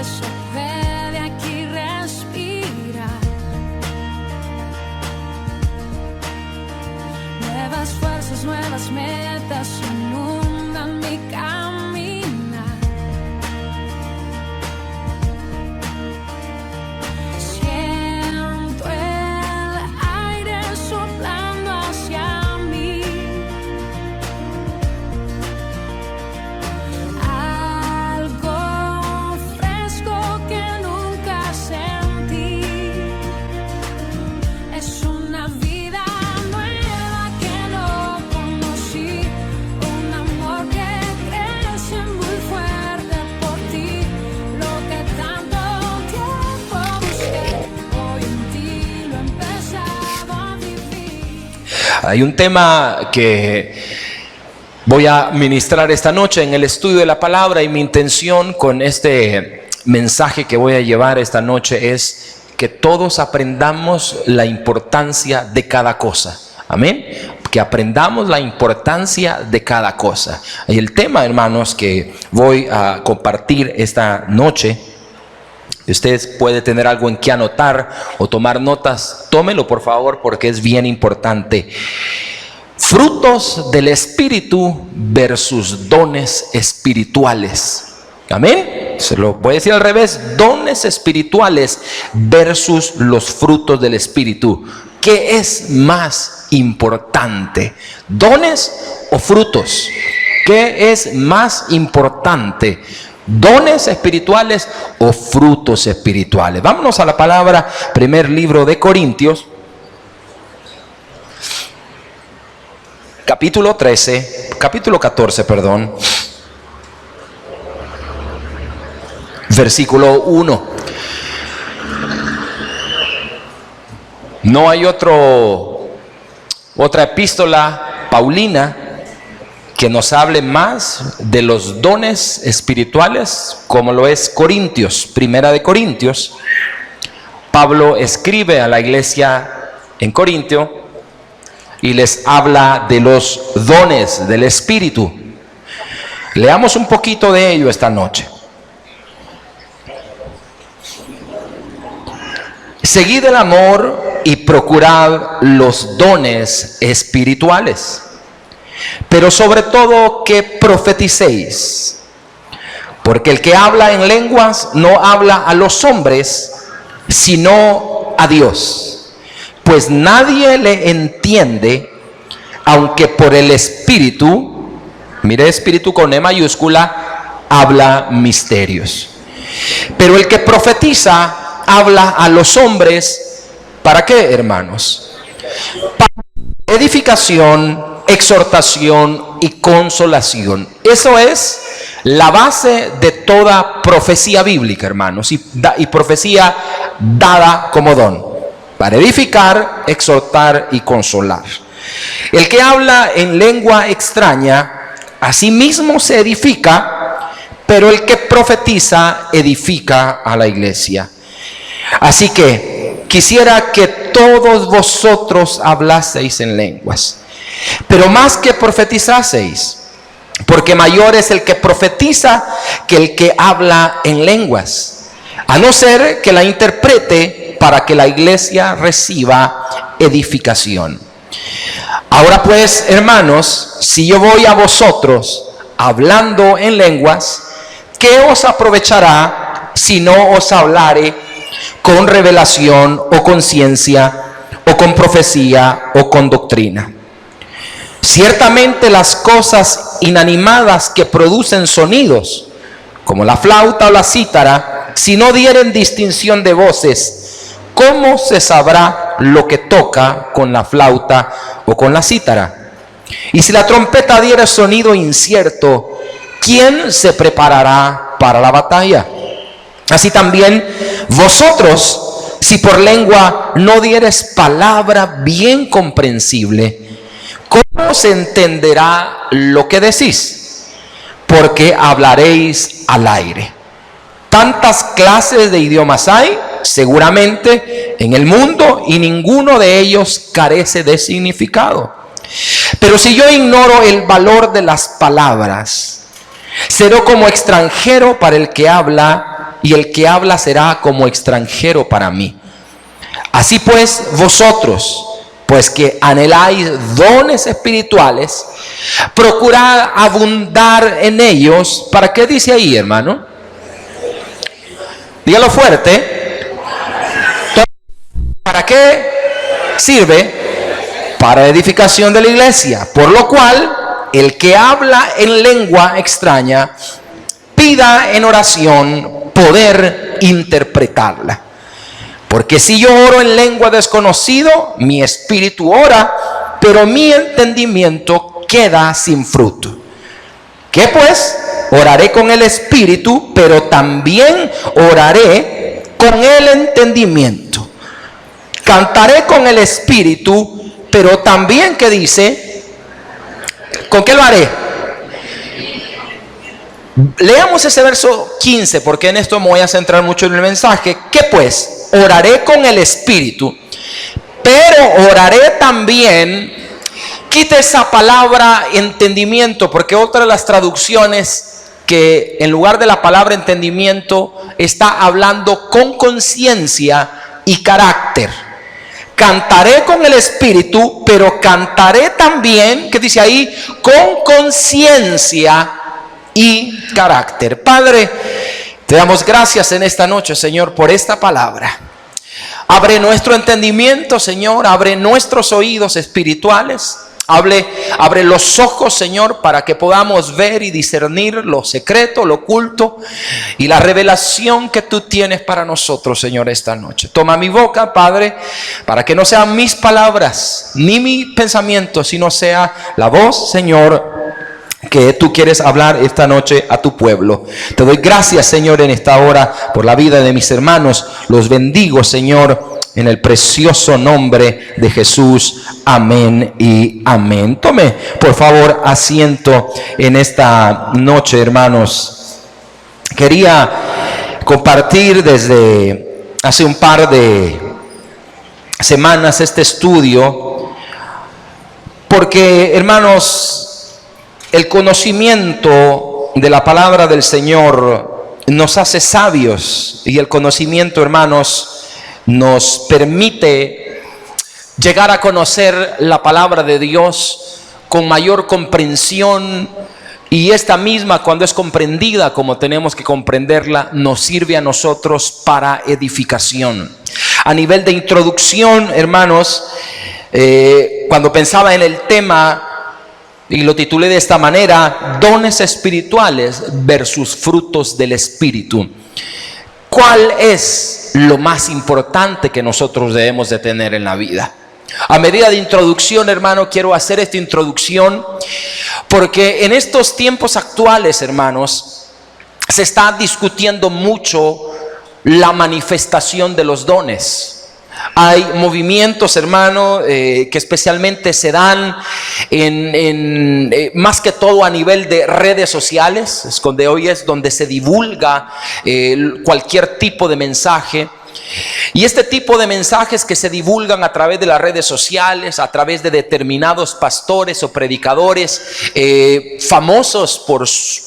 eso puede aquí respirar. Nuevas fuerzas, nuevas metas inundan mi caminar. Siento el aire soplando hacia mí. Algo fresco que nunca sentí. Es una vida nueva que no conocí. Un amor que crece muy fuerte por ti. Lo que tanto tiempo busqué, hoy en ti lo he empezado a vivir. Hay un tema que voy a ministrar esta noche en el estudio de la palabra, y mi intención con este mensaje que voy a llevar esta noche es que todos aprendamos la importancia de cada cosa. Amén. Que aprendamos la importancia de cada cosa. Y el tema, hermanos, que voy a compartir esta noche, ustedes pueden tener algo en que anotar o tomar notas, tómelo por favor, porque es bien importante. Frutos del Espíritu versus dones espirituales. Amén. Se lo voy a decir al revés. Dones espirituales versus los frutos del Espíritu. ¿Qué es más importante? ¿Dones o frutos? ¿Qué es más importante? ¿Dones espirituales o frutos espirituales? Vámonos a la palabra, primer libro de Corintios, capítulo 14, versículo 1. No hay otra epístola paulina que nos hable más de los dones espirituales como lo es Corintios. Primera de Corintios, Pablo escribe a la iglesia en Corintio y les habla de los dones del Espíritu. Leamos un poquito de ello esta noche. Seguid el amor y procurad los dones espirituales, pero sobre todo que profeticéis, porque el que habla en lenguas no habla a los hombres, sino a Dios. Pues nadie le entiende, aunque por el Espíritu, mire, Espíritu con E mayúscula, habla misterios. Pero el que profetiza habla a los hombres, ¿para qué, hermanos? Para edificación, exhortación y consolación. Eso es la base de toda profecía bíblica, hermanos, y profecía dada como don. Para edificar, exhortar y consolar. El que habla en lengua extraña, a sí mismo se edifica, pero el que profetiza edifica a la iglesia. Así que quisiera que todos vosotros hablaseis en lenguas, pero más que profetizaseis, porque mayor es el que profetiza que el que habla en lenguas, a no ser que la interprete, para que la iglesia reciba edificación. Ahora pues, hermanos, si yo voy a vosotros hablando en lenguas, ¿qué os aprovechará si no os hablare con revelación o con ciencia o con profecía o con doctrina? Ciertamente las cosas inanimadas que producen sonidos, como la flauta o la cítara, si no dieren distinción de voces, ¿cómo se sabrá lo que toca con la flauta o con la cítara? Y si la trompeta diere sonido incierto, ¿quién se preparará para la batalla? Así también vosotros, si por lengua no dieres palabra bien comprensible, ¿cómo se entenderá lo que decís? Porque hablaréis al aire. Tantas clases de idiomas hay, seguramente, en el mundo, y ninguno de ellos carece de significado. Pero si yo ignoro el valor de las palabras, seré como extranjero para el que habla, y el que habla será como extranjero para mí. Así pues, vosotros, pues que anheláis dones espirituales, procurad abundar en ellos. ¿Para qué dice ahí, hermano? Dígalo fuerte. ¿Para qué sirve? Para edificación de la iglesia. Por lo cual, el que habla en lengua extraña, pida en oración poder interpretarla. Porque si yo oro en lengua desconocido, mi espíritu ora, pero mi entendimiento queda sin fruto. ¿Qué pues? Oraré con el espíritu, pero también oraré con el entendimiento. Cantaré con el espíritu, pero también, ¿qué dice? ¿Con qué lo haré? Leamos ese verso 15, porque en esto me voy a centrar mucho en el mensaje. ¿Qué pues? Oraré con el espíritu, pero oraré también. Quita esa palabra entendimiento, porque otra de las traducciones que en lugar de la palabra entendimiento está hablando con conciencia y carácter. Cantaré con el espíritu, pero cantaré también, ¿qué dice ahí? Con conciencia y carácter. Padre, te damos gracias en esta noche, Señor, por esta palabra. Abre nuestro entendimiento, Señor, abre nuestros oídos espirituales. Abre los ojos, Señor, para que podamos ver y discernir lo secreto, lo oculto y la revelación que tú tienes para nosotros, Señor, esta noche. Toma mi boca, Padre, para que no sean mis palabras ni mi pensamiento, sino sea la voz, Señor, que tú quieres hablar esta noche a tu pueblo. Te doy gracias, Señor, en esta hora por la vida de mis hermanos. Los bendigo, Señor, en el precioso nombre de Jesús. Amén y amén. Tome, por favor, asiento en esta noche, hermanos. Quería compartir desde hace un par de semanas este estudio, porque, hermanos, el conocimiento de la palabra del Señor nos hace sabios, y el conocimiento, hermanos, nos permite llegar a conocer la palabra de Dios con mayor comprensión, y esta misma, cuando es comprendida como tenemos que comprenderla, nos sirve a nosotros para edificación. A nivel de introducción, hermanos, cuando pensaba en el tema, y lo titulé de esta manera: dones espirituales versus frutos del Espíritu. ¿Cuál es lo más importante que nosotros debemos de tener en la vida? A medida de introducción, hermano, quiero hacer esta introducción porque en estos tiempos actuales, hermanos, se está discutiendo mucho la manifestación de los dones. Hay movimientos, hermano, que especialmente se dan más que todo a nivel de redes sociales, es donde hoy es donde se divulga cualquier tipo de mensaje. Y este tipo de mensajes que se divulgan a través de las redes sociales, a través de determinados pastores o predicadores famosos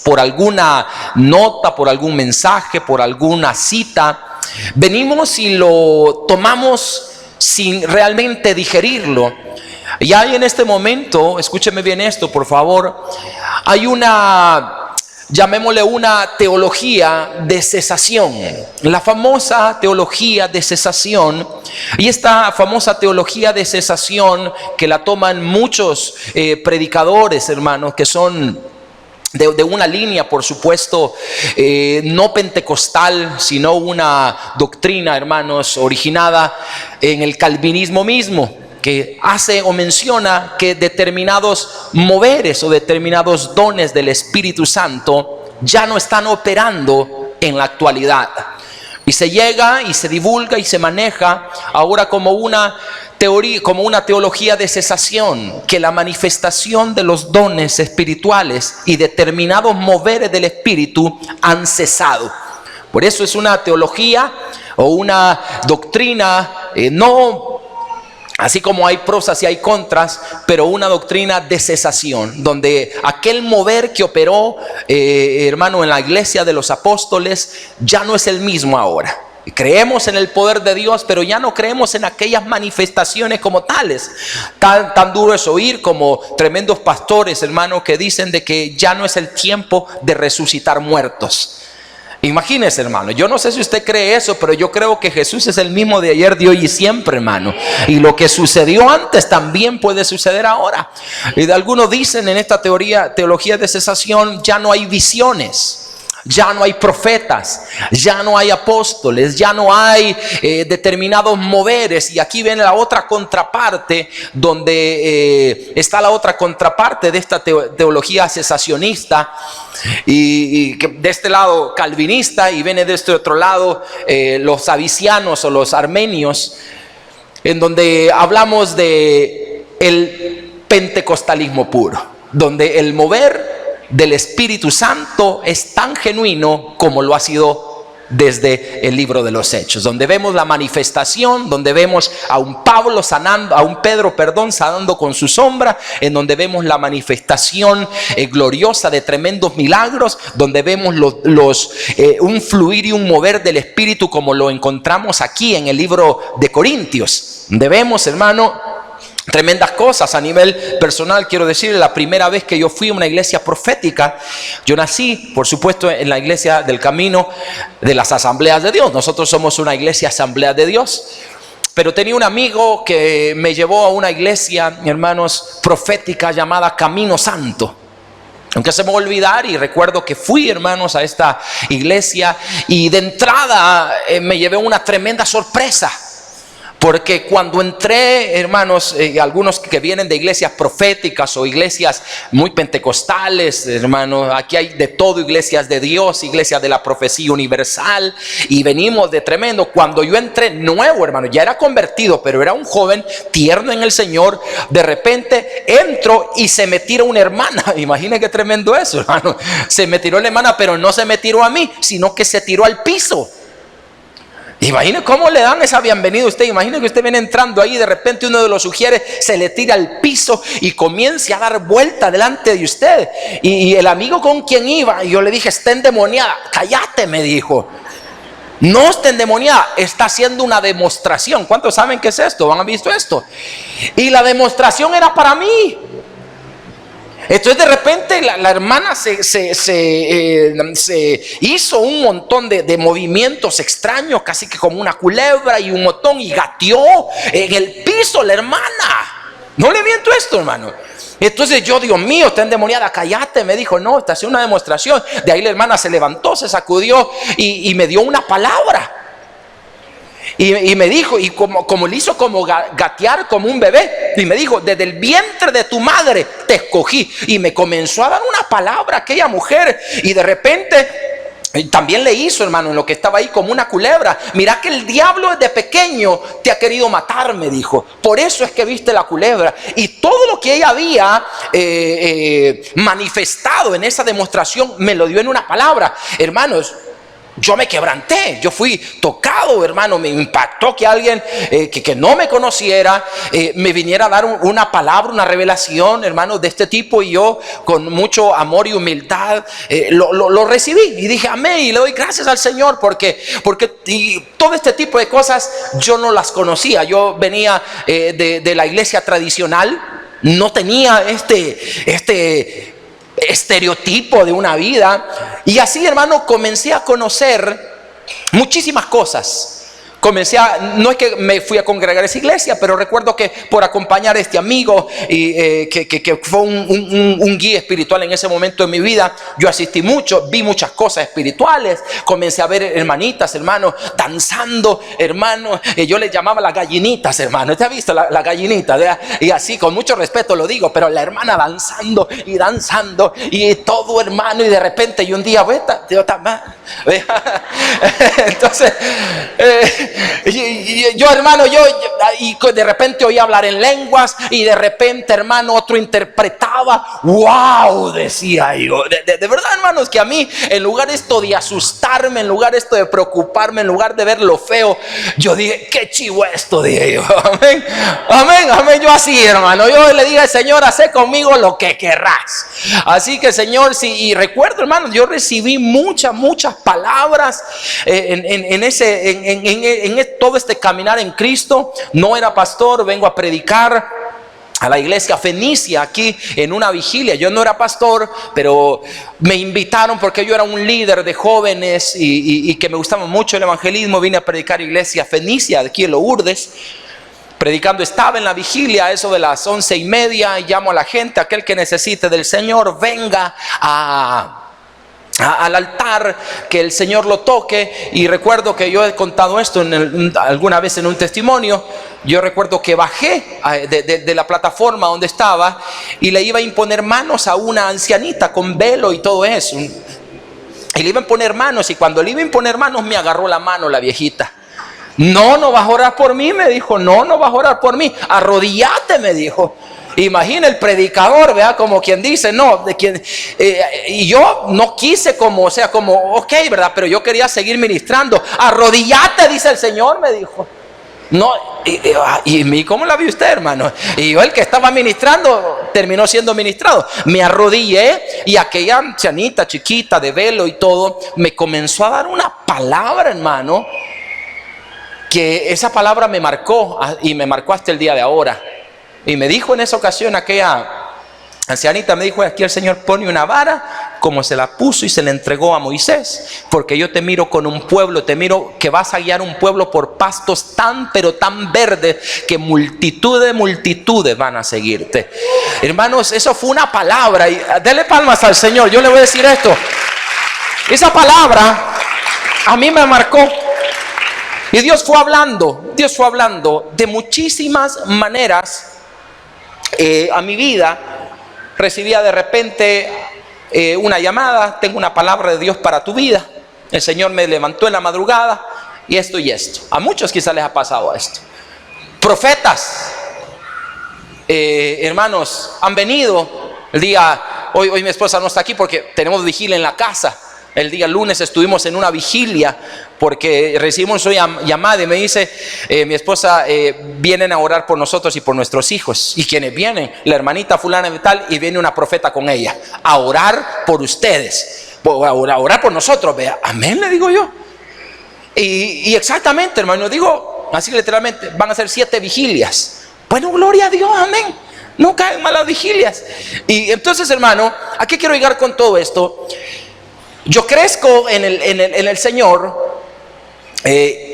por alguna nota, por algún mensaje, por alguna cita, venimos y lo tomamos sin realmente digerirlo. Y hay en este momento, escúcheme bien esto, por favor, hay llamémosle una teología de cesación, la famosa teología de cesación. Y esta famosa teología de cesación, que la toman muchos predicadores, hermanos, que son de una línea, por supuesto, no pentecostal, sino una doctrina, hermanos, originada en el calvinismo mismo, que hace o menciona que determinados moveres o determinados dones del Espíritu Santo ya no están operando en la actualidad. Y se llega y se divulga y se maneja ahora como una teoría, como una teología de cesación, que la manifestación de los dones espirituales y determinados moveres del Espíritu han cesado. Por eso es una teología o una doctrina no Así como hay prosas y hay contras, pero una doctrina de cesación, donde aquel mover que operó, hermano, en la iglesia de los apóstoles, ya no es el mismo ahora. Creemos en el poder de Dios, pero ya no creemos en aquellas manifestaciones como tales. Tan duro es oír como tremendos pastores, hermano, que dicen de que ya no es el tiempo de resucitar muertos. Imagínese, hermano, yo no sé si usted cree eso, pero yo creo que Jesús es el mismo de ayer, de hoy y siempre, hermano. Y lo que sucedió antes también puede suceder ahora. Y de algunos dicen en esta teología de cesación, ya no hay visiones. Ya no hay profetas, ya no hay apóstoles, ya no hay determinados moveres. Y aquí viene la otra contraparte, donde está la otra contraparte de esta teología cesacionista. Y de este lado calvinista, y viene de este otro lado los savicianos o los armenios, en donde hablamos de el pentecostalismo puro, donde el mover del Espíritu Santo es tan genuino como lo ha sido desde el libro de los Hechos, donde vemos la manifestación, donde vemos a un Pablo sanando, a un Pedro, sanando con su sombra, en donde vemos la manifestación gloriosa de tremendos milagros, donde vemos un fluir y un mover del Espíritu como lo encontramos aquí en el libro de Corintios, donde vemos, hermano, tremendas cosas. A nivel personal quiero decirle, la primera vez que yo fui a una iglesia profética, yo nací, por supuesto, en la iglesia del Camino de las Asambleas de Dios. Nosotros somos una iglesia Asamblea de Dios. Pero tenía un amigo que me llevó a una iglesia, hermanos, profética llamada Camino Santo. Aunque se me va a olvidar, y recuerdo que fui, hermanos, a esta iglesia y de entrada me llevé una tremenda sorpresa. Porque cuando entré, hermanos, algunos que vienen de iglesias proféticas o iglesias muy pentecostales, hermanos, aquí hay de todo, iglesias de Dios, iglesias de la profecía universal, y venimos de tremendo. Cuando yo entré nuevo, hermano, ya era convertido, pero era un joven tierno en el Señor. De repente entro y se me tira una hermana. Imagínense qué tremendo eso, hermano. Se me tiró la hermana, pero no se me tiró a mí, sino que se tiró al piso. Imagine cómo le dan esa bienvenida a usted. Imagine que usted viene entrando ahí y de repente uno de los sugieres se le tira al piso y comience a dar vuelta delante de usted. Y el amigo con quien iba, y yo le dije, está endemoniada. Cállate, me dijo. No está endemoniada, está haciendo una demostración. ¿Cuántos saben qué es esto? ¿Han visto esto? Y la demostración era para mí. Entonces de repente la hermana se hizo un montón de movimientos extraños, casi que como una culebra y un montón, y gateó en el piso la hermana. No le miento esto, hermano. Entonces yo, Dios mío, está endemoniada. Cállate, me dijo. No, está haciendo una demostración. De ahí la hermana se levantó, se sacudió y me dio una palabra. Y me dijo, y como le hizo como gatear como un bebé, y me dijo, desde el vientre de tu madre te escogí. Y me comenzó a dar una palabra aquella mujer, y de repente también le hizo, hermano, en lo que estaba ahí como una culebra. Mira que el diablo desde pequeño te ha querido matar, me dijo. Por eso es que viste la culebra. Y todo lo que ella había manifestado en esa demostración me lo dio en una palabra. Hermanos, yo me quebranté, yo fui tocado, hermano. Me impactó que alguien que no me conociera me viniera a dar una palabra, una revelación, hermano, de este tipo. Y yo con mucho amor y humildad lo recibí y dije amén, y le doy gracias al Señor porque y todo este tipo de cosas yo no las conocía. Yo venía de la iglesia tradicional, no tenía este estereotipo de una vida, y así, hermano, comencé a conocer muchísimas cosas. No es que me fui a congregar a esa iglesia, pero recuerdo que por acompañar a este amigo y que fue un guía espiritual en ese momento de mi vida, yo asistí mucho, vi muchas cosas espirituales, comencé a ver hermanitas, hermanos, danzando, hermanos, yo les llamaba las gallinitas, hermano. ¿Usted ha visto la gallinita? Y así, con mucho respeto lo digo, pero la hermana danzando y todo, hermano, y de repente, y un día, entonces Yo, hermano, y de repente oía hablar en lenguas, y de repente, hermano, otro interpretaba. ¡Wow! Decía yo. De verdad, hermanos, que a mí, en lugar de esto de asustarme, en lugar de esto de preocuparme, en lugar de ver lo feo, yo dije, qué chivo esto, dije yo. Amén, amén, amén. Yo así, hermano, yo le dije, Señor, haz conmigo lo que querrás. Así que, Señor, sí, y recuerdo, hermano, yo recibí muchas palabras en todo este caminar en Cristo. No era pastor, vengo a predicar a la iglesia Fenicia aquí en una vigilia. Yo no era pastor, pero me invitaron porque yo era un líder de jóvenes y que me gustaba mucho el evangelismo. Vine a predicar a iglesia Fenicia aquí en Lourdes. Predicando, estaba en la vigilia, eso de las 11:30, y llamo a la gente, aquel que necesite del Señor, venga al altar, que el Señor lo toque. Y recuerdo que yo he contado esto alguna vez en un testimonio. Yo recuerdo que bajé de la plataforma donde estaba y le iba a imponer manos a una ancianita con velo y todo eso, y le iba a imponer manos, y cuando le iba a imponer manos me agarró la mano la viejita. No vas a orar por mí, me dijo. No vas a orar por mí, arrodillate, me dijo. Imagina el predicador, vea, como quien dice, no, de quien, y yo no quise como, ok, verdad, pero yo quería seguir ministrando. Arrodillate, dice el Señor, me dijo. No, y ¿cómo la vio usted, hermano? Y yo, el que estaba ministrando, terminó siendo ministrado. Me arrodillé, y aquella ancianita chiquita de velo y todo me comenzó a dar una palabra, hermano, que esa palabra me marcó, y me marcó hasta el día de ahora. Y me dijo en esa ocasión, aquella ancianita me dijo, aquí el Señor pone una vara como se la puso y se la entregó a Moisés, porque yo te miro con un pueblo, te miro que vas a guiar un pueblo por pastos pero tan verdes, que multitudes van a seguirte. Hermanos, eso fue una palabra, y dele palmas al Señor. Yo le voy a decir esto, esa palabra a mí me marcó. Y Dios fue hablando de muchísimas maneras a mi vida. Recibía de repente una llamada: tengo una palabra de Dios para tu vida. El Señor me levantó en la madrugada, y esto y esto. A muchos quizás les ha pasado esto. Profetas, hermanos, han venido el día, hoy mi esposa no está aquí porque tenemos vigilia en la casa. El día lunes estuvimos en una vigilia porque recibimos una llamada y me dice mi esposa, vienen a orar por nosotros y por nuestros hijos. ¿Y quiénes vienen? La hermanita fulana de tal, y viene una profeta con ella a orar por ustedes, a orar por nosotros. Vea, amén, le digo yo. Y exactamente, hermano, digo así literalmente, van a ser 7 vigilias. Bueno, gloria a Dios, amén. No caen malas vigilias. Y entonces, hermano, ¿a qué quiero llegar con todo esto? Yo crezco en el Señor,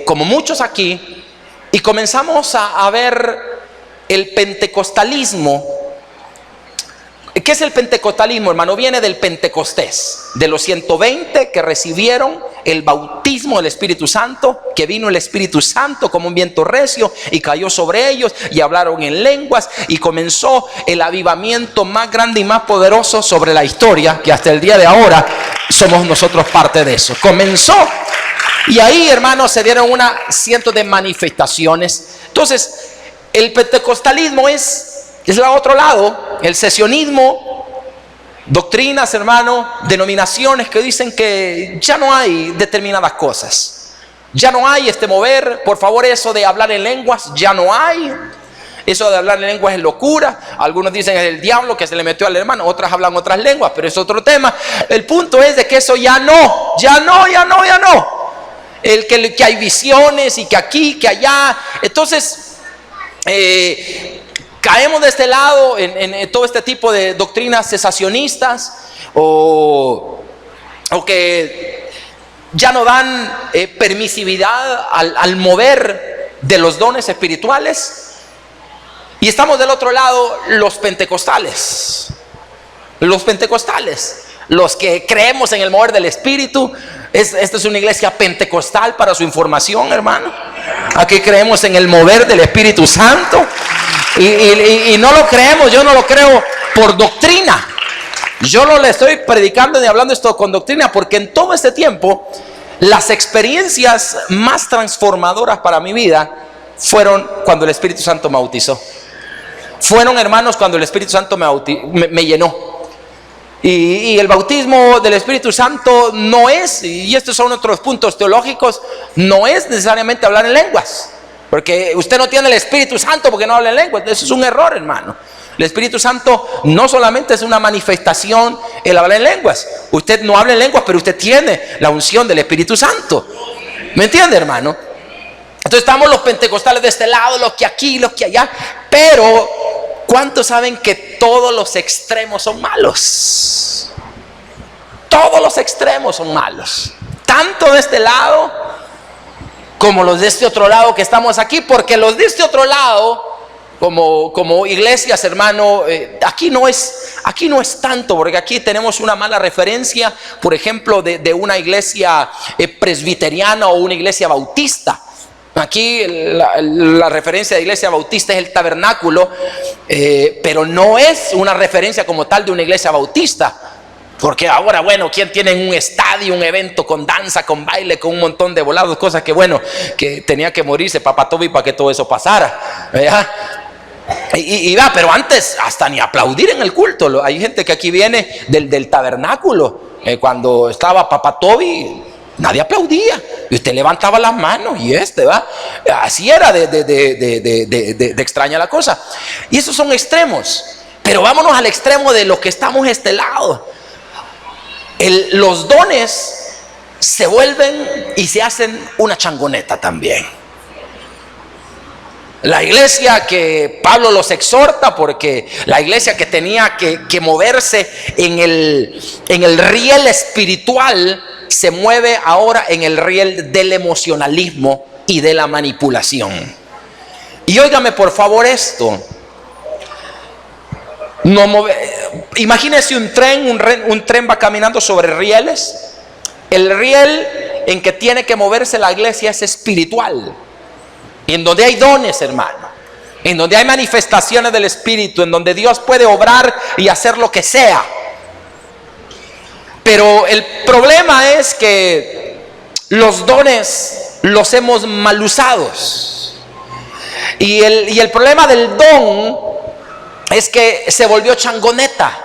como muchos aquí, y comenzamos a ver el pentecostalismo. ¿Qué es el pentecostalismo, hermano? Viene del Pentecostés, de los 120 que recibieron el bautismo del Espíritu Santo, que vino el Espíritu Santo como un viento recio y cayó sobre ellos, y hablaron en lenguas, y comenzó el avivamiento más grande y más poderoso sobre la historia, que hasta el día de ahora somos nosotros parte de eso. Comenzó, y ahí, hermanos, se dieron cientos de manifestaciones. Entonces, el pentecostalismo es el otro lado, el sesionismo, doctrinas, hermano, denominaciones que dicen que ya no hay determinadas cosas, ya no hay mover, por favor, eso de hablar en lenguas, ya no hay. Eso de hablar en lenguas es locura. Algunos dicen es el diablo que se le metió al hermano, otras hablan otras lenguas, pero es otro tema. El punto es de que eso ya no. Que hay visiones, y que aquí, que allá. Entonces, caemos de este lado en todo este tipo de doctrinas cesacionistas, o que ya no dan permisividad al mover de los dones espirituales. Y estamos del otro lado, los pentecostales, los que creemos en el mover del Espíritu. Esta es una iglesia pentecostal, para su información, hermano. Aquí creemos en el mover del Espíritu Santo, y no lo creemos, yo no lo creo por doctrina. Yo no le estoy predicando ni hablando esto con doctrina, porque en todo este tiempo las experiencias más transformadoras para mi vida fueron cuando el Espíritu Santo me bautizó. Fueron, hermanos, cuando el Espíritu Santo me llenó. Y el bautismo del Espíritu Santo no es, y estos son otros puntos teológicos, no es necesariamente hablar en lenguas. Porque usted no tiene el Espíritu Santo porque no habla en lenguas. Eso es un error, hermano. El Espíritu Santo no solamente es una manifestación el hablar en lenguas. Usted no habla en lenguas, pero usted tiene la unción del Espíritu Santo. ¿Me entiende, hermano? Entonces estamos los pentecostales de este lado, los que aquí, los que allá. Pero ¿cuántos saben que todos los extremos son malos? Todos los extremos son malos. Tanto de este lado como los de este otro lado que estamos aquí. Porque los de este otro lado, como iglesias, hermano, aquí no es tanto, porque aquí tenemos una mala referencia, por ejemplo, de una iglesia presbiteriana o una iglesia bautista. Aquí la referencia de iglesia bautista es el tabernáculo, pero no es una referencia como tal de una iglesia bautista. Porque ahora, bueno, ¿quién tiene un estadio, un evento con danza, con baile, con un montón de volados, cosas que, bueno, que tenía que morirse Papá Toby para que todo eso pasara, ¿verdad? Pero antes hasta ni aplaudir en el culto. Hay gente que aquí viene del tabernáculo. Cuando estaba Papá Toby, nadie aplaudía y usted levantaba las manos y ¿va? Así era de extraña la cosa. Y esos son extremos. Pero vámonos al extremo de los que estamos a este lado. Los dones se vuelven y se hacen una changoneta también. La iglesia que Pablo los exhorta, porque la iglesia que tenía que moverse en el riel espiritual, se mueve ahora en el riel del emocionalismo y de la manipulación. Y óigame por favor esto. Imagínese un tren va caminando sobre rieles. El riel en que tiene que moverse la iglesia es espiritual, y en donde hay dones, hermano, en donde hay manifestaciones del Espíritu, en donde Dios puede obrar y hacer lo que sea. Pero el problema es que los dones los hemos mal usados. Y el problema del don es que se volvió changoneta,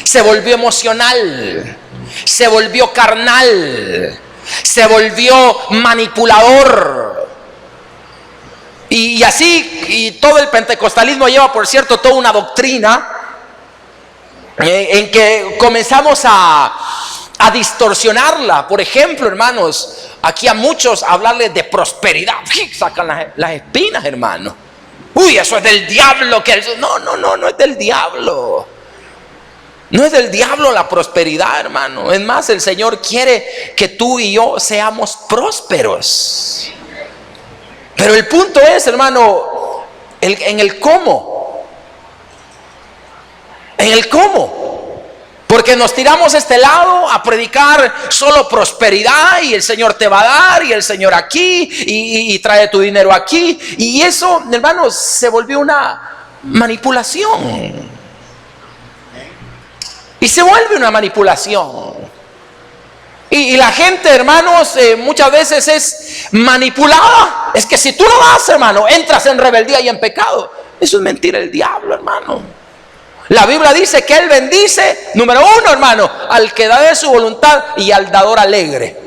se volvió emocional, se volvió carnal, se volvió manipulador. Y así, y todo el pentecostalismo lleva, por cierto, toda una doctrina en que comenzamos a distorsionarla. Por ejemplo, hermanos, aquí a muchos hablarles de prosperidad, sacan las espinas, hermano. Uy, eso es del diablo. No es del diablo. No es del diablo la prosperidad, hermano. Es más, el Señor quiere que tú y yo seamos prósperos. Pero el punto es, hermano, en el cómo. En el cómo. Porque nos tiramos a este lado a predicar solo prosperidad, y el Señor te va a dar, y el Señor aquí, y trae tu dinero aquí. Y eso, hermanos, se volvió una manipulación. Y se vuelve una manipulación. Y la gente, hermanos, muchas veces es manipulada. Es que si tú no das, hermano, entras en rebeldía y en pecado. Eso es mentira del diablo, hermano. La Biblia dice que Él bendice, número uno, hermano, al que da de su voluntad y al dador alegre.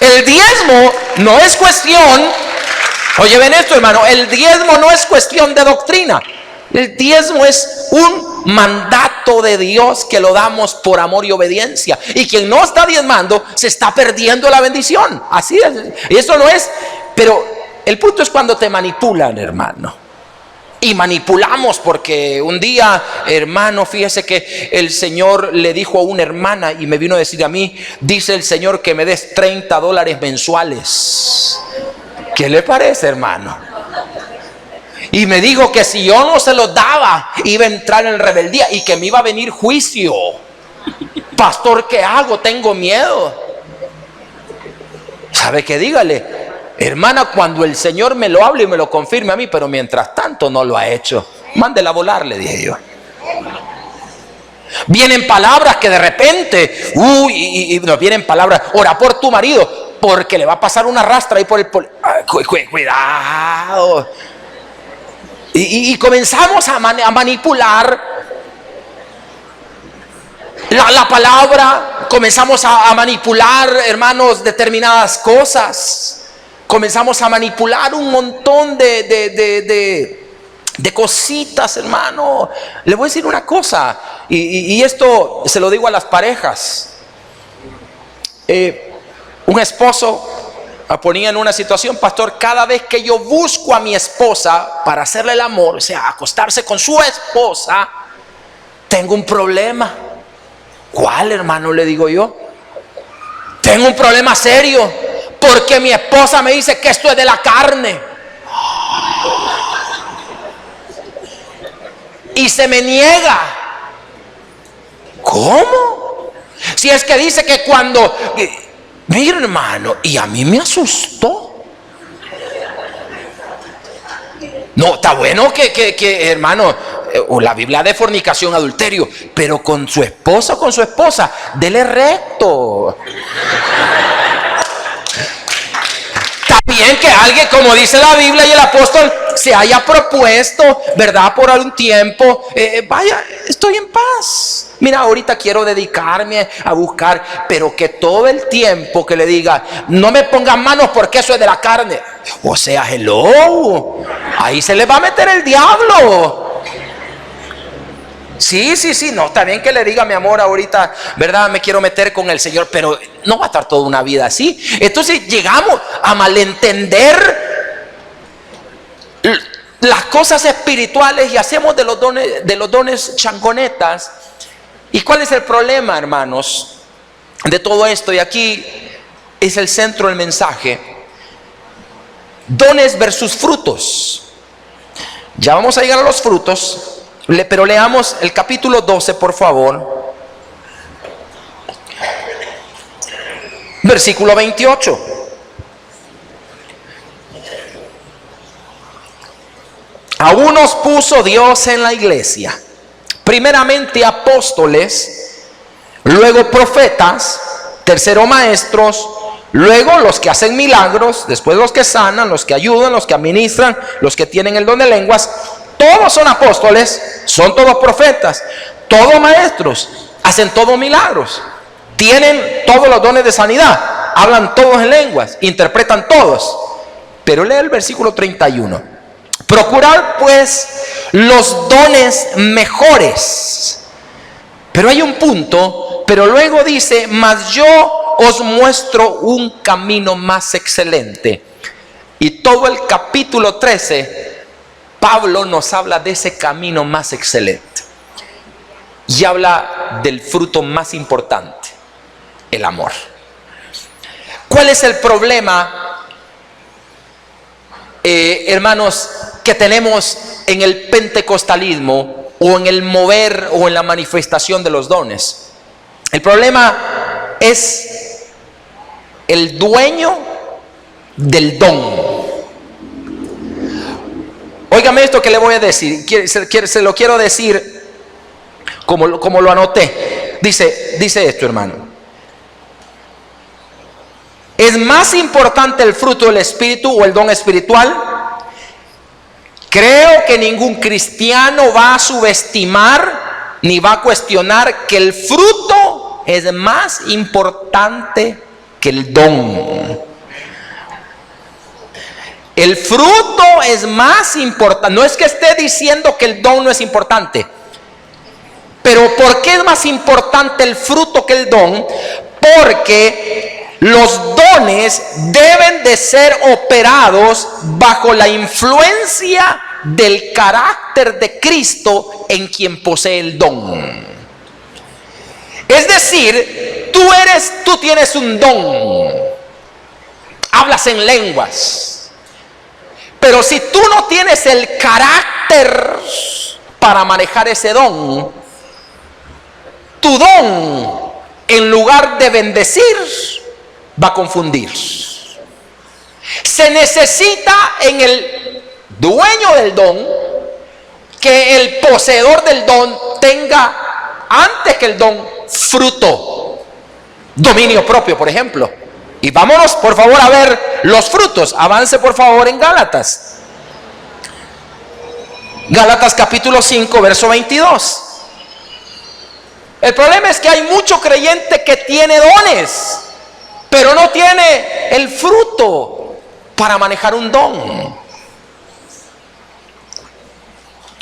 El diezmo no es cuestión, oye, ven esto, hermano, el diezmo no es cuestión de doctrina. El diezmo es un mandato de Dios que lo damos por amor y obediencia. Y quien no está diezmando se está perdiendo la bendición. Así es. Y eso no es. Pero el punto es cuando te manipulan, hermano. Y manipulamos, porque un día, hermano, fíjese que el Señor le dijo a una hermana, y me vino a decir a mí, dice el Señor que me des $30 mensuales. ¿Qué le parece, hermano? Y me dijo que si yo no se los daba, iba a entrar en rebeldía y que me iba a venir juicio. Pastor, ¿qué hago? Tengo miedo. ¿Sabe qué? Dígale, hermana, cuando el Señor me lo hable y me lo confirme a mí, pero mientras tanto no lo ha hecho, mándela a volar, le dije yo. Vienen palabras que de repente, y nos vienen palabras, ora por tu marido, porque le va a pasar una rastra ahí por el... cuidado. Y comenzamos a manipular la palabra, comenzamos a manipular, hermanos, determinadas cosas. Comenzamos a manipular un montón de cositas, hermano. Le voy a decir una cosa, y esto se lo digo a las parejas. Un esposo ponía en una situación, pastor, cada vez que yo busco a mi esposa para hacerle el amor, o sea, acostarse con su esposa, tengo un problema. ¿Cuál, hermano? Le digo yo. Tengo un problema serio, porque mi esposa me dice que esto es de la carne. Y se me niega. ¿Cómo? Si es que dice que cuando... Mi hermano, y a mí me asustó. No, está bueno que hermano, la Biblia de fornicación, adulterio, pero con su esposa o con su esposa, dele recto. Está bien que alguien, como dice la Biblia y el apóstol, se haya propuesto, ¿verdad? Por algún tiempo, vaya, estoy en paz. Mira, ahorita quiero dedicarme a buscar, pero que todo el tiempo que le diga, no me pongan manos porque eso es de la carne. O sea, hello, ahí se le va a meter el diablo. Sí, no, está bien que le diga, mi amor, ahorita, ¿verdad? Me quiero meter con el Señor, pero no va a estar toda una vida así. Entonces llegamos a malentender las cosas espirituales y hacemos de los dones changonetas. ¿Y cuál es el problema, hermanos, de todo esto? Y aquí es el centro del mensaje. Dones versus frutos. Ya vamos a llegar a los frutos, pero leamos el capítulo 12, por favor. Versículo 28. A unos puso Dios en la iglesia, primeramente apóstoles, luego profetas, tercero maestros, luego los que hacen milagros, después los que sanan, los que ayudan, los que administran, los que tienen el don de lenguas. Todos son apóstoles, son todos profetas, todos maestros, hacen todos milagros, tienen todos los dones de sanidad, hablan todos en lenguas, interpretan todos. Pero lee el versículo 31. Procurad pues los dones mejores. Pero hay un punto, pero luego dice, mas yo os muestro un camino más excelente. Y todo el capítulo 13, Pablo nos habla de ese camino más excelente. Y habla del fruto más importante, el amor. ¿Cuál es el problema, hermanos, que tenemos en el pentecostalismo o en el mover o en la manifestación de los dones? El problema es el dueño del don. Óigame esto que le voy a decir, se lo quiero decir como lo anoté. Dice esto, hermano. ¿Es más importante el fruto del Espíritu o el don espiritual? Creo que ningún cristiano va a subestimar ni va a cuestionar que el fruto es más importante que el don. El fruto es más importante. No es que esté diciendo que el don no es importante, pero ¿por qué es más importante el fruto que el don? Porque los dones deben de ser operados bajo la influencia del carácter de Cristo en quien posee el don. Es decir, tú tienes un don, hablas en lenguas, pero si tú no tienes el carácter para manejar ese don, tu don, en lugar de bendecir, va a confundir. Se necesita en el dueño del don que el poseedor del don tenga antes que el don, fruto. Dominio propio, por ejemplo. Y vámonos, por favor, a ver los frutos. Avance, por favor, en Gálatas. Gálatas capítulo 5, verso 22. El problema es que hay mucho creyente que tiene dones, pero no tiene el fruto para manejar un don.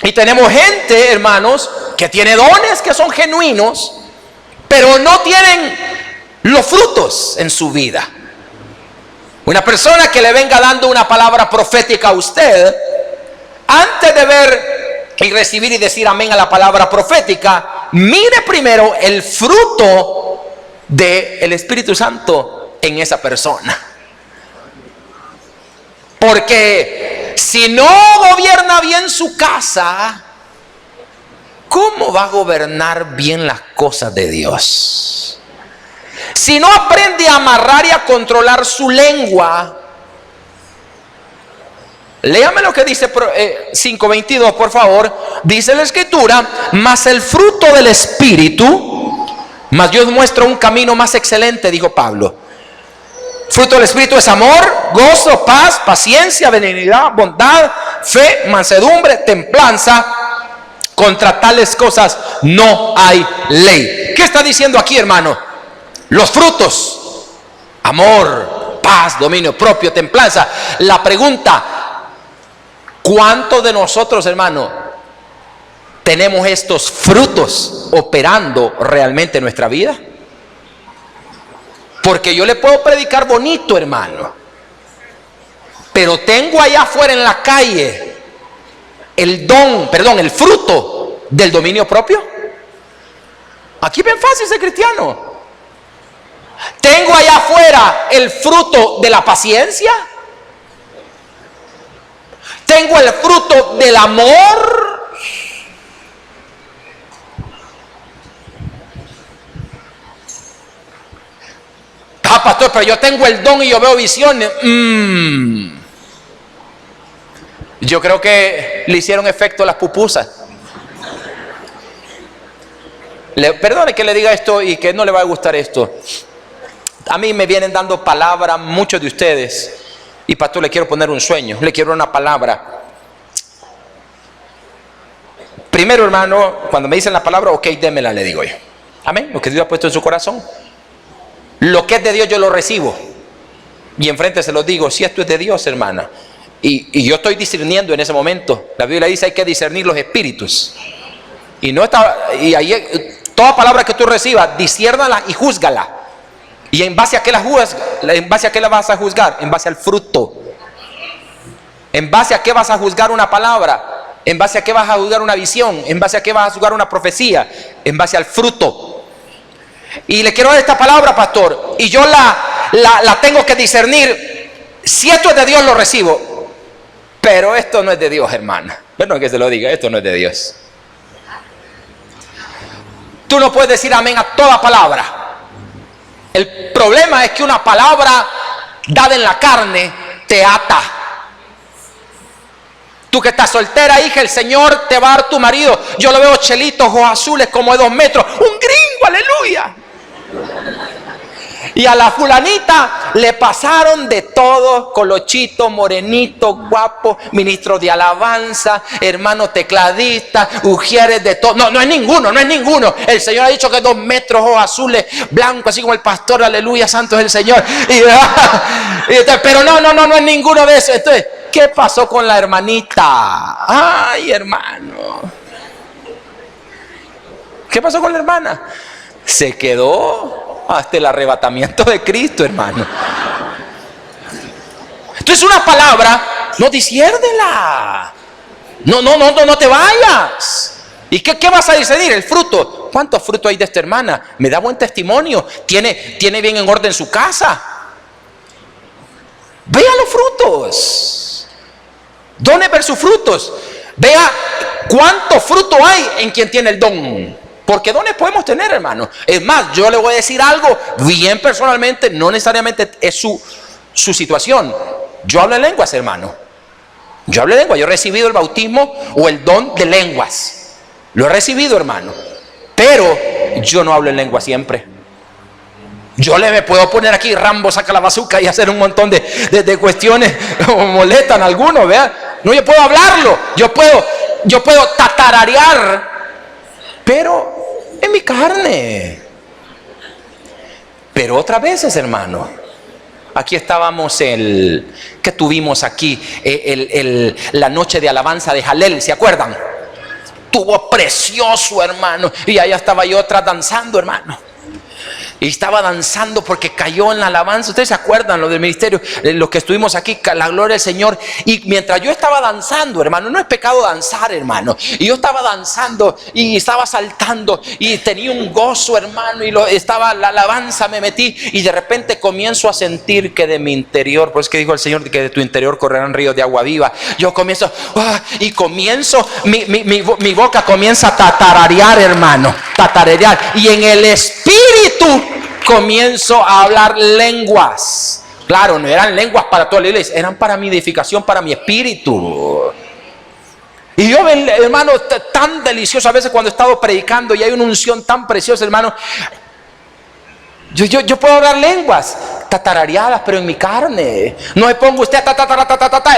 Y tenemos gente, hermanos, que tiene dones que son genuinos, pero no tienen los frutos en su vida. Una persona que le venga dando una palabra profética a usted, antes de ver y recibir y decir amén a la palabra profética, mire primero el fruto del Espíritu Santo en esa persona. Porque si no gobierna bien su casa, ¿cómo va a gobernar bien las cosas de Dios? Si no aprende a amarrar y a controlar su lengua, léame lo que dice 5:22, por favor. Dice la Escritura: mas el fruto del Espíritu, mas Dios muestra un camino más excelente, dijo Pablo. Fruto del Espíritu es amor, gozo, paz, paciencia, benignidad, bondad, fe, mansedumbre, templanza. Contra tales cosas no hay ley. ¿Qué está diciendo aquí, hermano? Los frutos: amor, paz, dominio propio, templanza. La pregunta: ¿cuántos de nosotros, hermano, tenemos estos frutos operando realmente en nuestra vida? Porque yo le puedo predicar bonito, hermano, pero tengo allá afuera en la calle el fruto del dominio propio. Aquí ven fácil ese cristiano. Tengo allá afuera el fruto de la paciencia. Tengo el fruto del amor. Ah, pastor, pero yo tengo el don y yo veo visiones. Yo creo que le hicieron efecto las pupusas. Perdone que le diga esto y que no le va a gustar esto. A mí me vienen dando palabras muchos de ustedes. Y pastor, le quiero poner un sueño, le quiero una palabra. Primero, hermano, cuando me dicen la palabra, ok, démela, le digo yo. Amén, lo que Dios ha puesto en su corazón. Lo que es de Dios yo lo recibo. Y enfrente se lo digo: si esto es de Dios, hermana. Y yo estoy discerniendo en ese momento. La Biblia dice: hay que discernir los espíritus. Y no está, y ahí, toda palabra que tú recibas, disciérnala y júzgala. ¿Y en base a qué la juzgas? ¿En base a qué la vas a juzgar? En base al fruto. ¿En base a qué vas a juzgar una palabra? ¿En base a qué vas a juzgar una visión? ¿En base a qué vas a juzgar una profecía? En base al fruto. Y le quiero dar esta palabra, pastor, y yo la tengo que discernir. Si esto es de Dios, lo recibo. Pero esto no es de Dios, hermana. Perdón que se lo diga, esto no es de Dios. Tú no puedes decir amén a toda palabra. El problema es que una palabra dada en la carne te ata. Tú que estás soltera, hija, el Señor te va a dar tu marido. Yo lo veo chelito, ojos azules, como de 2 metros. Un gringo, aleluya. Y a la fulanita le pasaron de todo: colochito, morenito, guapo, ministro de alabanza, hermano tecladista, ujieres de todo. No es ninguno, no es ninguno. El Señor ha dicho que 2 metros, ojos azules, blancos, así como el pastor, aleluya, santo es el Señor. Pero no es ninguno de eso. Entonces, ¿qué pasó con la hermanita? Ay, hermano. ¿Qué pasó con la hermana? Se quedó hasta el arrebatamiento de Cristo, hermano. Entonces, una palabra, no disciérdela. No te vayas. ¿Y qué vas a discernir? El fruto. ¿Cuántos frutos hay de esta hermana? Me da buen testimonio. Tiene bien en orden su casa. Vea los frutos. Dones versus frutos. Vea cuánto fruto hay en quien tiene el don. Porque dones podemos tener, hermano. Es más, yo le voy a decir algo bien personalmente. No necesariamente es su situación. Yo hablo en lenguas, hermano. Yo hablo en lenguas. Yo he recibido el bautismo o el don de lenguas. Lo he recibido, hermano. Pero yo no hablo en lengua siempre. Yo me puedo poner aquí, Rambo saca la bazooka, y hacer un montón de cuestiones o molestan a algunos, ¿vea? No, yo puedo hablarlo, yo puedo tatararear, pero en mi carne. Pero otras veces, hermano, aquí estábamos que tuvimos aquí la noche de alabanza de Jalel, ¿se acuerdan? Estuvo precioso, hermano, y allá estaba yo atrás danzando, hermano. Y estaba danzando porque cayó en la alabanza. Ustedes se acuerdan lo del ministerio, los que estuvimos aquí, la gloria del Señor. Y mientras yo estaba danzando, hermano, no es pecado danzar, hermano. Y yo estaba danzando y estaba saltando y tenía un gozo, hermano. Y estaba la alabanza, me metí y de repente comienzo a sentir que de mi interior, pues que dijo el Señor que de tu interior correrán ríos de agua viva. Yo comienzo y comienzo, mi boca comienza a tatararear, hermano, tatarear. Y en el espíritu comienzo a hablar lenguas. Claro, no eran lenguas para toda la iglesia, eran para mi edificación, para mi espíritu. Y yo, hermano, tan delicioso a veces cuando he estado predicando y hay una unción tan preciosa, hermano. Yo puedo hablar lenguas tatarareadas, pero en mi carne. No me pongo usted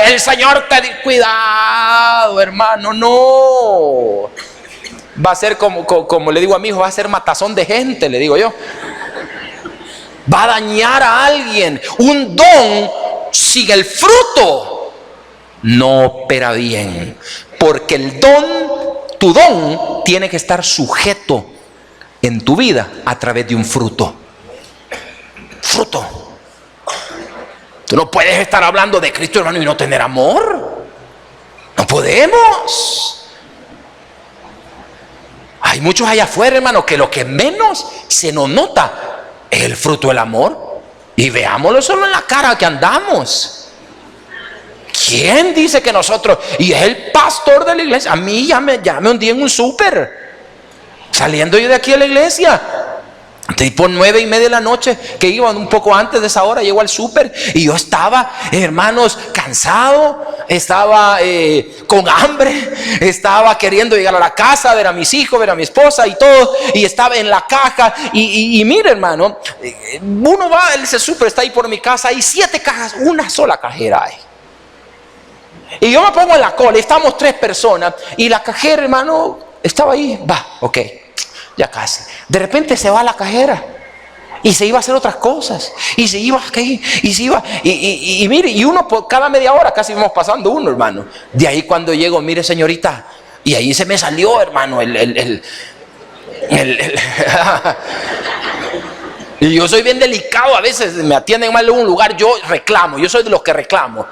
el Señor te dice, cuidado, hermano, no. Va a ser como le digo a mi hijo, va a ser matazón de gente, le digo yo. Va a dañar a alguien. Un don sin el fruto no opera bien. Porque tu don tiene que estar sujeto en tu vida a través de un fruto. Fruto. Tú no puedes estar hablando de Cristo, hermano, y no tener amor. No podemos. Hay muchos allá afuera, hermano, que lo que menos se nos nota es el fruto del amor. Y veámoslo solo en la cara que andamos. ¿Quién dice que nosotros? Y es el pastor de la iglesia. A mí ya me hundí en un súper. Saliendo yo de aquí a la iglesia, tipo 9:30 de la noche, que iba un poco antes de esa hora, llego al súper y yo estaba, hermanos, cansado, estaba con hambre, estaba queriendo llegar a la casa, ver a mis hijos, ver a mi esposa y todo, y estaba en la caja y mire, hermano, uno va, ese súper está ahí por mi casa, hay 7 cajas, una sola cajera hay. Y yo me pongo en la cola, y estamos 3 personas, y la cajera, hermano, estaba ahí, ok, ya casi. De repente se va la cajera y se iba a hacer otras cosas y se iba aquí y se iba y mire, y uno por cada media hora casi vamos pasando uno, hermano. De ahí cuando llego, mire, señorita, y ahí se me salió, hermano, y yo soy bien delicado, a veces me atienden mal en un lugar, yo reclamo, yo soy de los que reclamo.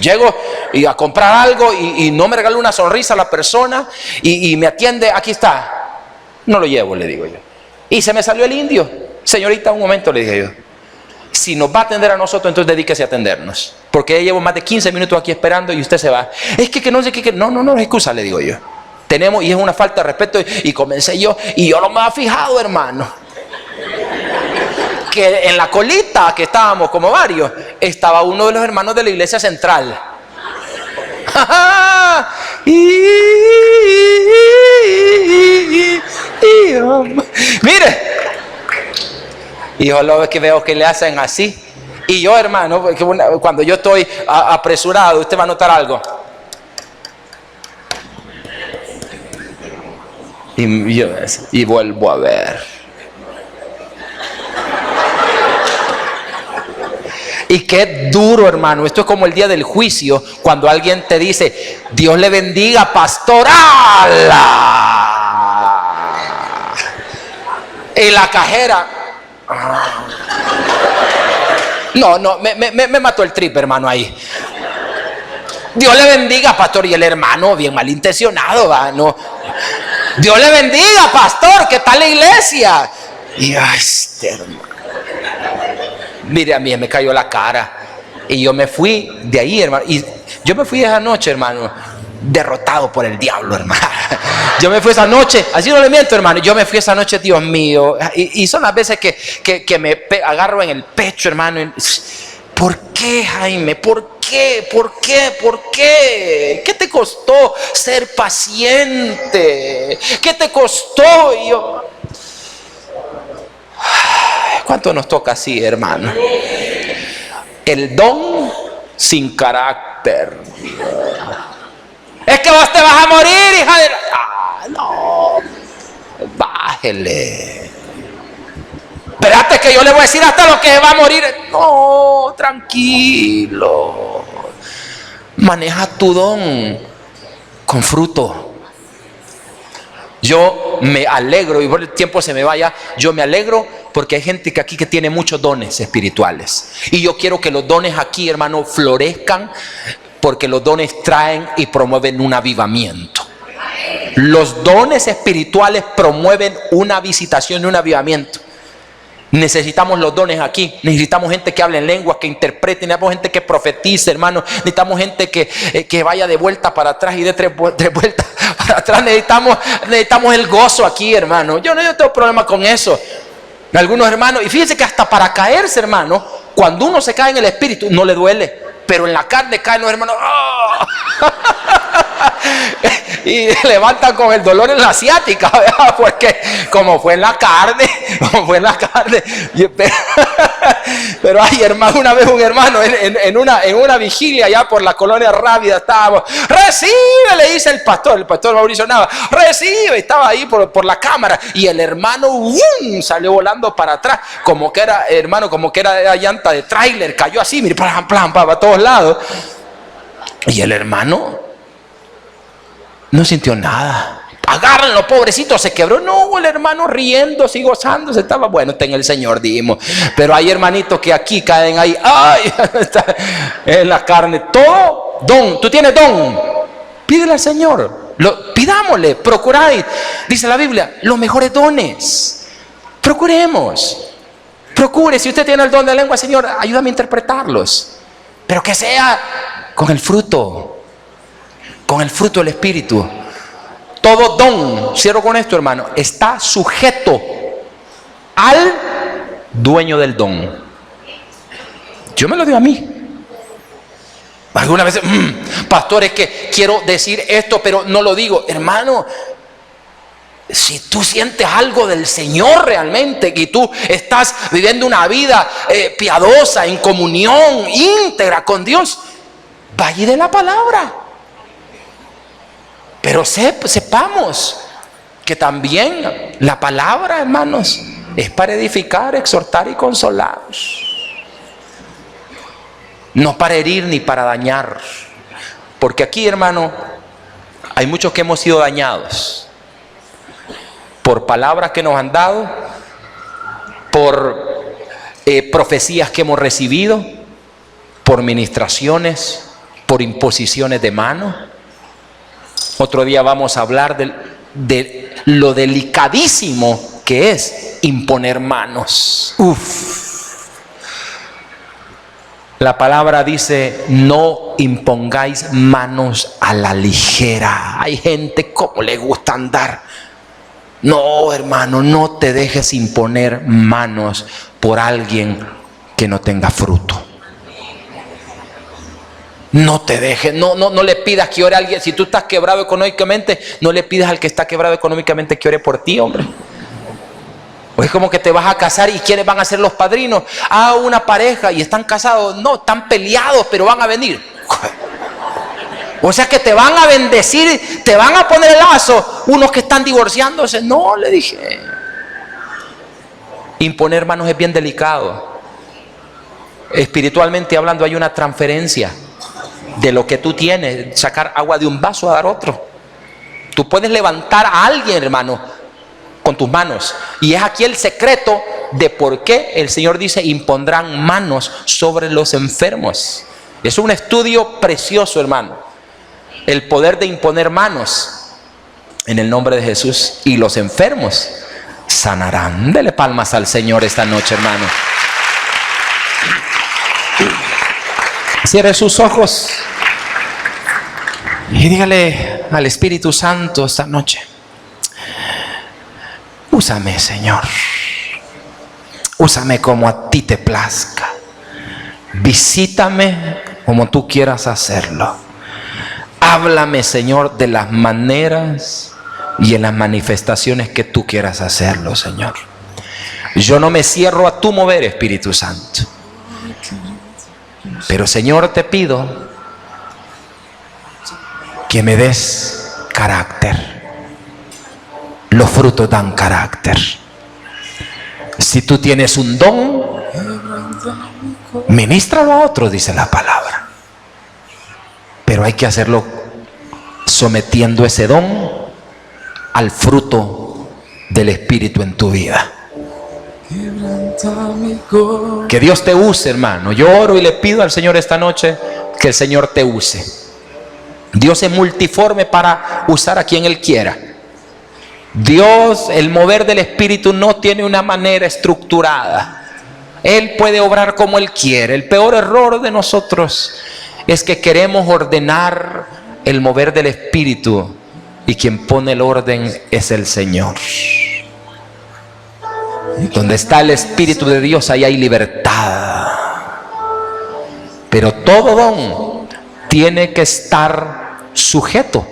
Llego y a comprar algo y no me regala una sonrisa a la persona y me atiende, aquí está. No lo llevo, le digo yo. Y se me salió el indio. Señorita, un momento, le dije yo. Si nos va a atender a nosotros, entonces dedíquese a atendernos. Porque ya llevo más de 15 minutos aquí esperando y usted se va. Es que no sé qué. No, excusa, le digo yo. Tenemos, y es una falta de respeto. Y comencé yo, y yo no me había fijado, hermano, que en la colita que estábamos como varios, estaba uno de los hermanos de la iglesia central. Mire, y yo lo que veo que le hacen así. Y yo, hermano, cuando yo estoy apresurado, usted va a notar algo. Y vuelvo a ver. Y qué duro, hermano. Esto es como el día del juicio, cuando alguien te dice, Dios le bendiga, pastor. ¡Ala! Y la cajera. No, me mató el trip, hermano, ahí. Dios le bendiga, pastor. Y el hermano, bien malintencionado, va, no. Dios le bendiga, pastor, ¿qué tal la iglesia? Y ay, este hermano. Mire, a mí me cayó la cara. Y yo me fui de ahí, hermano. Y yo me fui esa noche, hermano, derrotado por el diablo, hermano. Yo me fui esa noche, así no le miento, hermano. Yo me fui esa noche, Dios mío. Y son las veces que me agarro en el pecho, hermano. ¿Por qué, Jaime? ¿Por qué? ¿Qué te costó ser paciente? ¿Qué te costó? Y yo, ¿Cuánto nos toca así, hermano? El don sin carácter. Es que vos te vas a morir, hija de... no. Bájele. Espérate que yo le voy a decir hasta lo que va a morir. No, tranquilo. Maneja tu don con fruto. Yo me alegro, y por el tiempo se me vaya, yo me alegro porque hay gente que aquí que tiene muchos dones espirituales. Y yo quiero que los dones aquí, hermano, florezcan, porque los dones traen y promueven un avivamiento. Los dones espirituales promueven una visitación y un avivamiento. Necesitamos los dones aquí. Necesitamos gente que hable en lenguas, que interprete. Necesitamos gente que profetice, hermano. Necesitamos gente que vaya de vuelta para atrás y de tres vueltas para atrás. Necesitamos el gozo aquí, hermano. Yo no tengo problema con eso. Algunos hermanos, y fíjense que hasta para caerse, hermano, cuando uno se cae en el espíritu no le duele, pero en la carne caen los hermanos. ¡Oh! Y levantan con el dolor en la asiática, ¿verdad? Porque como fue en la carne, pero ay, hermano, una vez un hermano en una vigilia allá por la colonia Rábida estábamos, recibe, le dice el pastor Mauricio Nava, recibe, estaba ahí por la cámara, y el hermano salió volando para atrás, como que era llanta de tráiler, cayó así, mire, plan, para todos lados, y el hermano no sintió nada. Agárrenlo, pobrecito, se quebró. No, el hermano riéndose y gozándose. Estaba bueno, está en el Señor, dijimos. Pero hay hermanitos que aquí caen ahí. ¡Ay! En la carne. Todo don. Tú tienes don. Pídele al Señor. Pidámosle, procuráis. Dice la Biblia, los mejores dones. Procuremos. Procure. Si usted tiene el don de lengua, Señor, ayúdame a interpretarlos. Pero que sea con el fruto. Con el fruto del Espíritu. Todo don, cierro con esto, hermano, está sujeto al dueño del don. Yo me lo digo a mí. Algunas veces, pastor, es que quiero decir esto, pero no lo digo. Hermano, si tú sientes algo del Señor realmente, y tú estás viviendo una vida piadosa, en comunión, íntegra con Dios, vaya de la palabra. Pero sepamos que también la palabra, hermanos, es para edificar, exhortar y consolar. No para herir ni para dañar. Porque aquí, hermano, hay muchos que hemos sido dañados por palabras que nos han dado, por profecías que hemos recibido, por ministraciones, por imposiciones de mano. Otro día vamos a hablar de lo delicadísimo que es imponer manos. La palabra dice, no impongáis manos a la ligera. Hay gente como le gusta andar. No, hermano, no te dejes imponer manos por alguien que no tenga fruto. No te dejes, no le pidas que ore a alguien. Si tú estás quebrado económicamente, no le pidas al que está quebrado económicamente que ore por ti, hombre. O es como que te vas a casar y ¿quiénes van a ser los padrinos? Una pareja y están casados. No, están peleados, pero van a venir. O sea que te van a bendecir, te van a poner el lazo unos que están divorciándose. No, le dije. Imponer manos es bien delicado. Espiritualmente hablando, hay una transferencia de lo que tú tienes, sacar agua de un vaso a dar otro. Tú puedes levantar a alguien, hermano, con tus manos. Y es aquí el secreto de por qué el Señor dice, impondrán manos sobre los enfermos. Es un estudio precioso, hermano. El poder de imponer manos en el nombre de Jesús. Y los enfermos sanarán. Dele palmas al Señor esta noche, hermano. Cierre sus ojos y dígale al Espíritu Santo esta noche: úsame, Señor. Úsame como a ti te plazca. Visítame como tú quieras hacerlo. Háblame, Señor, de las maneras y en las manifestaciones que tú quieras hacerlo, Señor. Yo no me cierro a tu mover, Espíritu Santo. Pero Señor, te pido que me des carácter. Los frutos dan carácter. Si tú tienes un don, ministralo a otro, dice la palabra. Pero hay que hacerlo sometiendo ese don al fruto del Espíritu en tu vida. Que Dios te use, hermano. Yo oro y le pido al Señor esta noche que el Señor te use. Dios es multiforme para usar a quien Él quiera. Dios, el mover del Espíritu no tiene una manera estructurada. Él puede obrar como Él quiere. El peor error de nosotros es que queremos ordenar el mover del Espíritu, y quien pone el orden es el Señor. Donde está el Espíritu de Dios, ahí hay libertad. Pero todo don tiene que estar sujeto.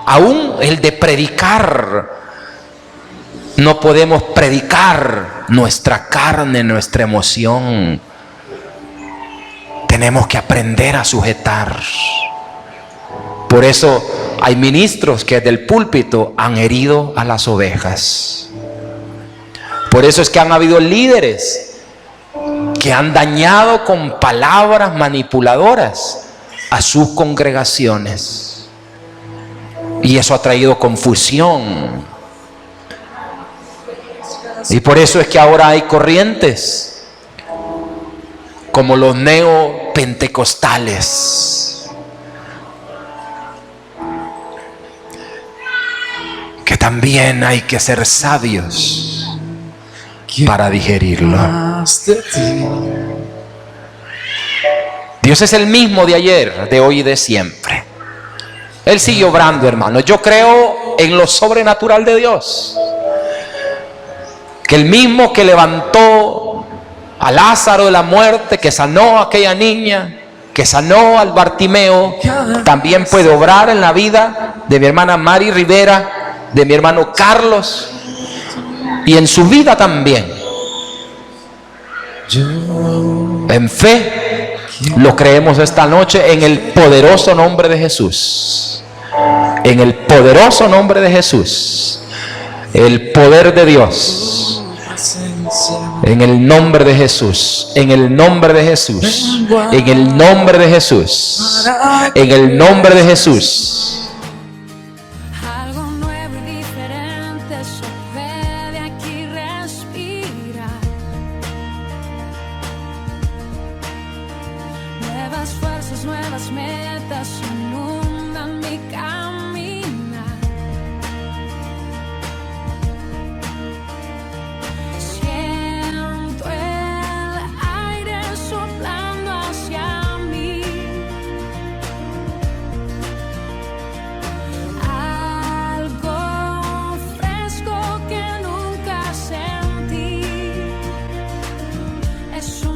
Aún el de predicar. No podemos predicar nuestra carne, nuestra emoción. Tenemos que aprender a sujetar. Por eso hay ministros que desde el púlpito han herido a las ovejas. Por eso es que han habido líderes que han dañado con palabras manipuladoras a sus congregaciones. Y eso ha traído confusión. Y por eso es que ahora hay corrientes como los neopentecostales, que también hay que ser sabios para digerirlo. Dios es el mismo de ayer, de hoy y de siempre. Él sigue obrando, hermano. Yo creo en lo sobrenatural de Dios. Que el mismo que levantó a Lázaro de la muerte, que sanó a aquella niña, que sanó al Bartimeo, también puede obrar en la vida de mi hermana Mari Rivera, de mi hermano Carlos, y en su vida también. En fe lo creemos esta noche en el poderoso nombre de Jesús. En el poderoso nombre de Jesús. El poder de Dios. En el nombre de Jesús. En el nombre de Jesús. En el nombre de Jesús. En el nombre de Jesús. Algo nuevo y diferente sucede aquí, respira. Nuevas fuerzas, nuevas metas inundan mi caminar. Siento el aire soplando hacia mí. Algo fresco que nunca sentí. Es un